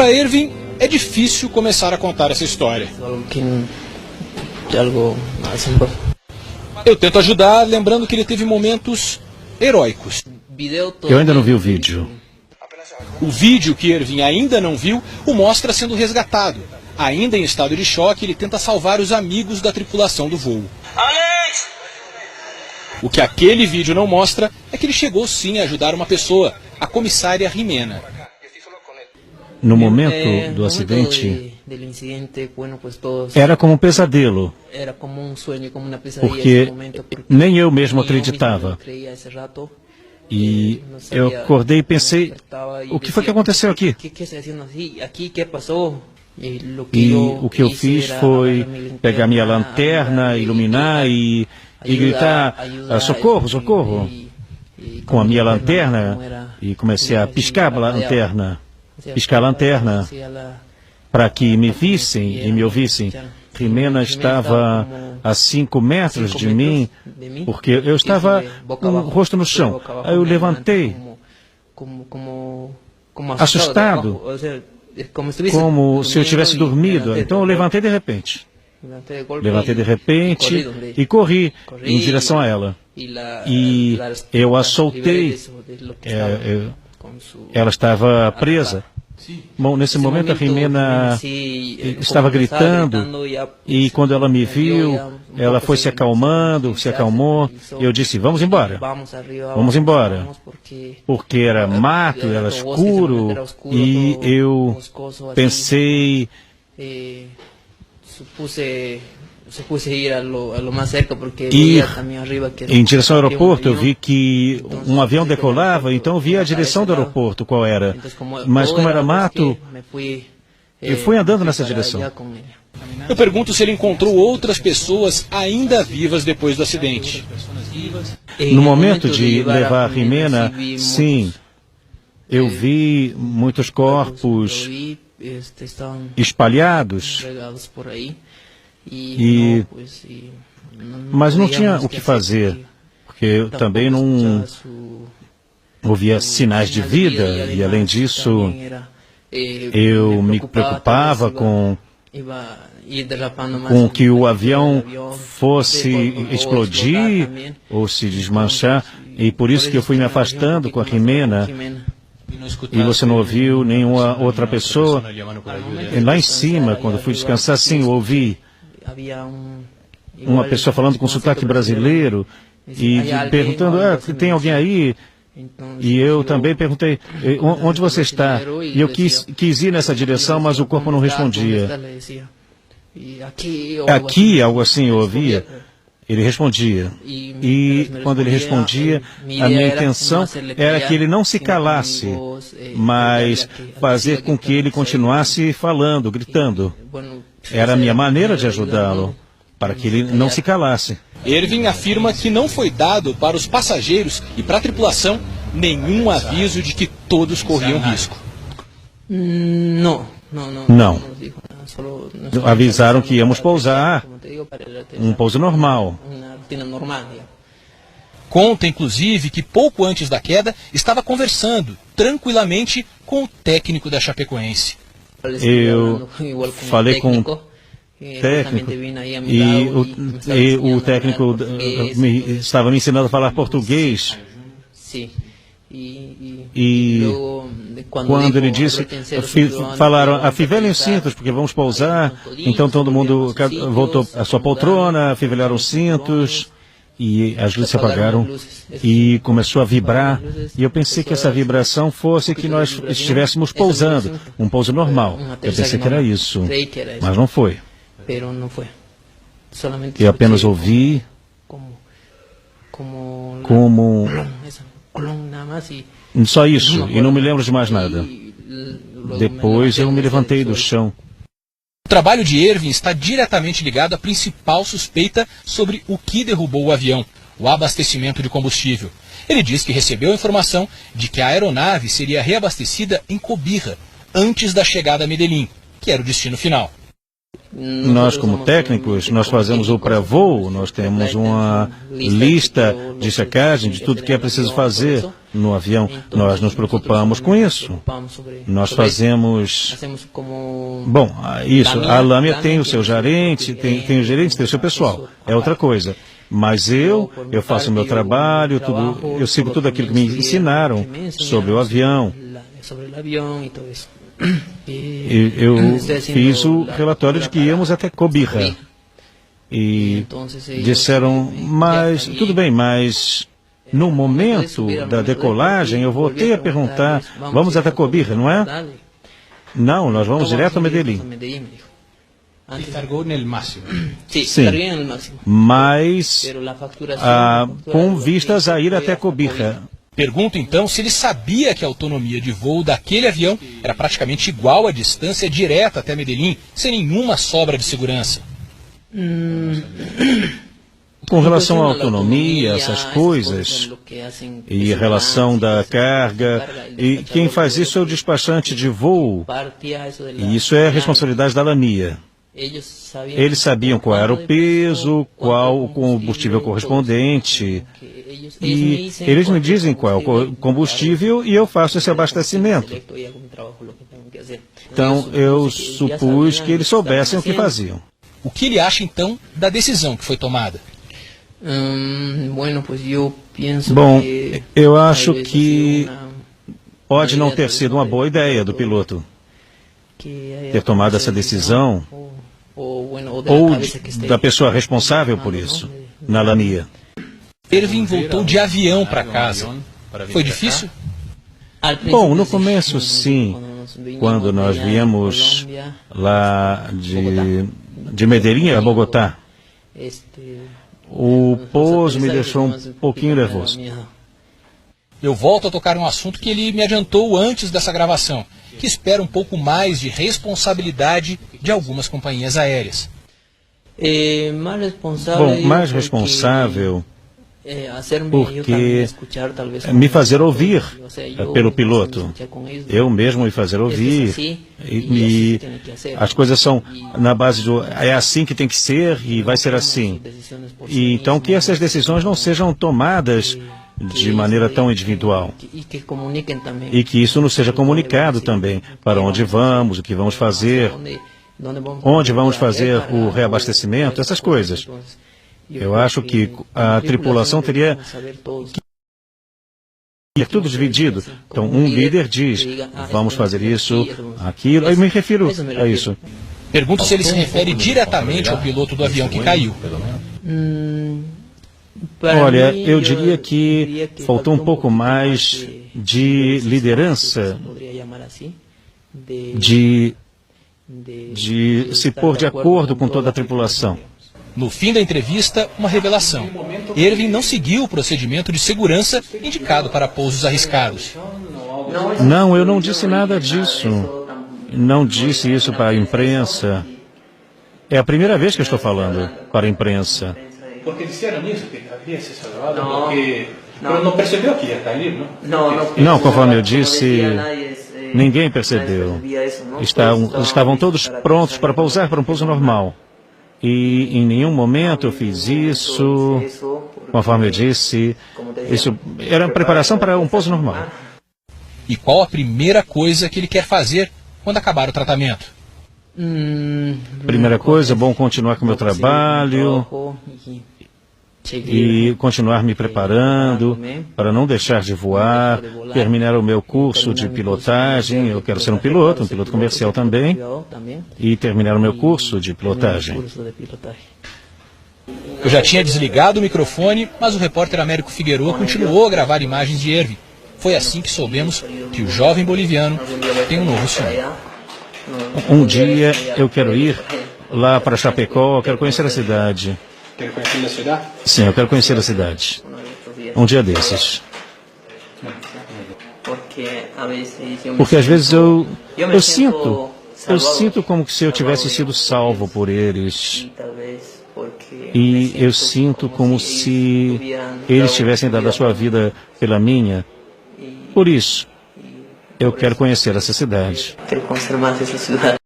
Para Ervin, é difícil começar a contar essa história. Eu tento ajudar, lembrando que ele teve momentos heróicos. Eu ainda não vi o vídeo. O vídeo que Ervin ainda não viu o mostra sendo resgatado. Ainda em estado de choque, ele tenta salvar os amigos da tripulação do voo. Alex! O que aquele vídeo não mostra é que ele chegou sim a ajudar uma pessoa, a comissária Jimena. No momento do acidente, era como um pesadelo, porque nem eu mesmo acreditava. E eu acordei e pensei, o que foi que aconteceu aqui? E o que eu fiz foi pegar minha lanterna, iluminar e gritar, socorro, socorro, com a minha lanterna, e comecei a piscar a lanterna, para que me vissem e me ouvissem. Jimena estava a 5 metros de mim, porque eu estava com o rosto no chão. Aí eu levantei, assustado, como se eu tivesse dormido. Então eu levantei de repente. E corri em direção a ela. E eu a soltei. Ela estava presa. Bom, nesse momento a Jimena estava gritando e quando ela me viu, ela foi se acalmou. E eu disse, vamos embora, porque era mato, era escuro e eu pensei... Ir em direção ao aeroporto, eu vi que um avião decolava, então eu vi a direção do aeroporto, qual era. Mas como era mato, eu fui andando nessa direção. Eu pergunto se ele encontrou outras pessoas ainda vivas depois do acidente. No momento de levar a Jimena, sim, eu vi muitos corpos espalhados. Mas não tinha o que fazer, porque eu também não ouvia sinais de vida, e além disso, eu me preocupava com que o avião fosse explodir ou se desmanchar, e por isso que eu fui me afastando com a Jimena. E você não ouviu nenhuma outra pessoa? E lá em cima, quando fui descansar, sim, eu ouvi uma pessoa falando com sotaque brasileiro e perguntando, tem alguém aí? E eu também perguntei, onde você está? E eu quis ir nessa direção, mas o corpo não respondia. Aqui, algo assim, eu ouvia. Ele respondia. E quando ele respondia, a minha intenção era que ele não se calasse, mas fazer com que ele continuasse falando, gritando. Era a minha maneira de ajudá-lo, para que ele não se calasse. Ervin afirma que não foi dado para os passageiros e para a tripulação nenhum aviso de que todos corriam risco. Não. Avisaram que íamos pousar, um pouso normal. Conta, inclusive, que pouco antes da queda estava conversando tranquilamente com o técnico da Chapecoense. Eu falei com o técnico e o técnico estava me ensinando a falar português. E quando ele disse, falaram, afivelem os cintos, porque vamos pousar. Então todo mundo voltou à sua poltrona, afivelharam os cintos, e as luzes se apagaram, e começou a vibrar. E eu pensei que essa vibração fosse que nós estivéssemos pousando, um pouso normal. Eu pensei que era isso, mas não foi. Eu apenas ouvi como... Só isso, e não me lembro de mais nada. Depois eu me levantei do chão. O trabalho de Ervin está diretamente ligado à principal suspeita sobre o que derrubou o avião, o abastecimento de combustível. Ele diz que recebeu a informação de que a aeronave seria reabastecida em Cobija, antes da chegada a Medellín, que era o destino final. Nós, como técnicos, nós fazemos o pré-voo, nós temos uma lista de checagem de tudo que é preciso fazer no avião. Nós nos preocupamos com isso. Nós fazemos... Bom, isso, a Lamia tem o seu gerente, tem o gerente, tem o seu pessoal, é outra coisa. Mas eu faço o meu trabalho, eu sigo tudo aquilo que me ensinaram sobre o avião. Eu fiz o relatório de que íamos até Cobija. E disseram, mas tudo bem, mas no momento da decolagem eu voltei a perguntar, vamos até Cobija, não é? Não, nós vamos direto a Medellín. Sim, mas com vistas a ir até Cobija. Pergunto então se ele sabia que a autonomia de voo daquele avião era praticamente igual à distância direta até Medellín, sem nenhuma sobra de segurança. Com relação à autonomia, essas coisas, e a relação da carga, e quem faz isso é o despachante de voo, e isso é a responsabilidade da Lamia. Eles sabiam qual era o peso, qual o combustível correspondente, e eles me dizem qual é o combustível e eu faço esse abastecimento. Então, eu supus que eles soubessem o que faziam. O que ele acha, então, da decisão que foi tomada? Bom, eu acho que pode não ter sido uma boa ideia do piloto ter tomado essa decisão, ou da pessoa responsável por isso, na Lamia. Erwin voltou de avião para casa. Foi difícil? Bom, no começo sim. Quando nós viemos lá de Medellín a Bogotá, o pouso me deixou um pouquinho nervoso. Eu volto a tocar um assunto que ele me adiantou antes dessa gravação, que espera um pouco mais de responsabilidade de algumas companhias aéreas. Bom, mais responsável porque me fazer ouvir pelo piloto. Eu mesmo me fazer ouvir. E as coisas são na base do é assim que tem que ser e vai ser assim. E então que essas decisões não sejam tomadas de maneira tão individual. E que isso nos seja comunicado também, para onde vamos, o que vamos fazer, onde vamos fazer o reabastecimento, essas coisas. Eu acho que a tripulação teria que ir tudo dividido. Então, um líder diz, vamos fazer isso, aquilo, eu me refiro a isso. Pergunto se ele se refere diretamente ao piloto do avião que caiu. Olha, eu diria que faltou um pouco mais de liderança, de se pôr de acordo com toda a tripulação. No fim da entrevista, uma revelação. Erwin não seguiu o procedimento de segurança indicado para pousos arriscados. Não, eu não disse nada disso. Não disse isso para a imprensa. É a primeira vez que eu estou falando para a imprensa. Porque disseram isso, que havia se salvado, porque não percebeu que ia cair, não? Não, conforme eu disse, ninguém percebeu. Estavam todos prontos para pousar para um pouso normal. E em nenhum momento eu fiz isso, conforme eu disse, isso era preparação para um pouso normal. E qual a primeira coisa que ele quer fazer quando acabar o tratamento? Primeira coisa, bom continuar com o meu trabalho e continuar me preparando para não deixar de voar, terminar o meu curso de pilotagem, eu quero ser um piloto comercial também, e terminar o meu curso de pilotagem. Eu já tinha desligado o microfone, mas o repórter Américo Figueroa continuou a gravar imagens de Erwin. Foi assim que soubemos que o jovem boliviano tem um novo sonho. Um dia eu quero ir lá para Chapecó, eu quero conhecer a cidade. Quer conhecer a cidade? Sim, eu quero conhecer a cidade. Um dia desses. Porque às vezes eu sinto como se eu tivesse sido salvo por eles. E eu sinto como se eles tivessem dado a sua vida pela minha. Por isso, eu quero conhecer essa cidade. Quero conhecer mais essa cidade.